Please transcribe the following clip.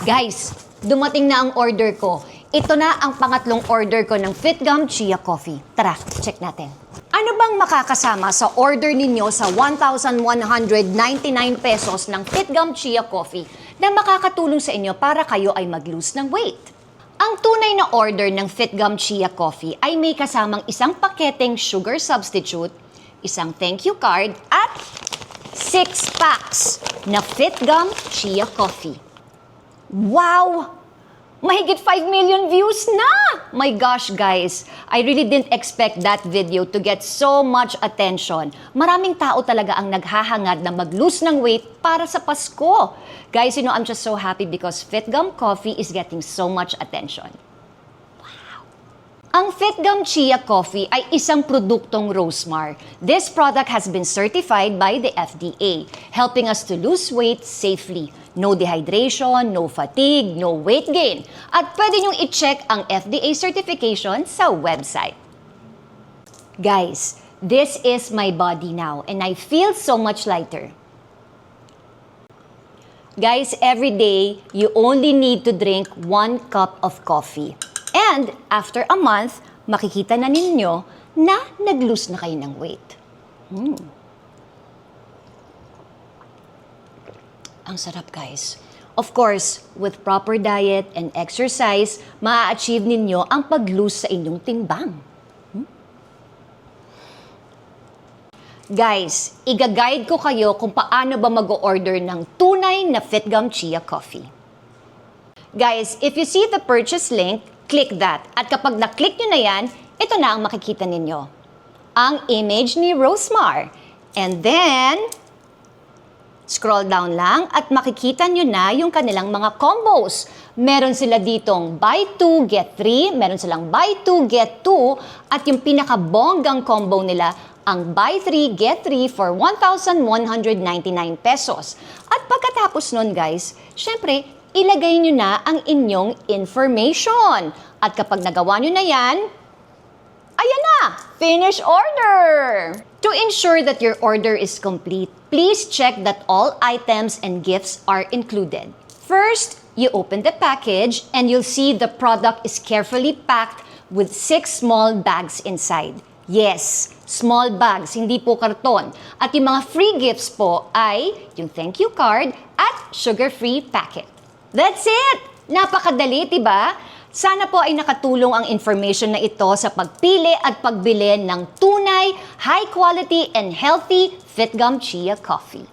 Guys, dumating na ang order ko. Ito na ang pangatlong order ko ng Fitgum Chia Coffee. Tara, check natin. Ano bang makakasama sa order ninyo sa 1,199 pesos ng Fitgum Chia Coffee na makakatulong sa inyo para kayo ay mag-lose ng weight? Ang tunay na order ng Fitgum Chia Coffee ay may kasamang isang paketeng sugar substitute, isang thank you card, at 6 packs na Fitgum Chia Coffee. Wow! Mahigit 5 million views na! My gosh, guys. I really didn't expect that video to get so much attention. Maraming tao talaga ang naghahangad na mag-lose ng weight para sa Pasko. Guys, I'm just so happy because Fitgum Coffee is getting so much attention. Ang Fitgum Chia Coffee ay isang produktong Rosemar. This product has been certified by the FDA, helping us to lose weight safely. No dehydration, no fatigue, no weight gain. At pwede niyong i-check ang FDA certification sa website. Guys, this is my body now and I feel so much lighter. Guys, every day, you only need to drink 1 cup of coffee. And after a month, makikita na ninyo na nag-lose na kayo ng weight. Ang sarap, guys. Of course, with proper diet and exercise, maa-achieve ninyo ang pag-lose sa inyong timbang. Guys, iga-guide ko kayo kung paano ba mag-order ng tunay na Fitgum Chia Coffee. Guys, if you see the purchase link, click that. At kapag na-click nyo na yan, ito na ang makikita ninyo. Ang image ni Rosemar. And then, scroll down lang at makikita nyo na yung kanilang mga combos. Meron sila ditong buy 2, get 3. Meron silang buy 2, get 2. At yung pinakabonggang combo nila, ang buy 3, get 3 for 1,199 pesos. At pagkatapos nun, guys, syempre, ilagay nyo na ang inyong information. At kapag nagawa nyo na yan, ayan na! Finish order! To ensure that your order is complete, please check that all items and gifts are included. First, you open the package and you'll see the product is carefully packed with 6 small bags inside. Yes, small bags, hindi po karton. At yung mga free gifts po ay yung thank you card at sugar-free packet. That's it! Napakadali, diba? Sana po ay nakatulong ang information na ito sa pagpili at pagbili ng tunay, high quality and healthy Fitgum Chia Coffee.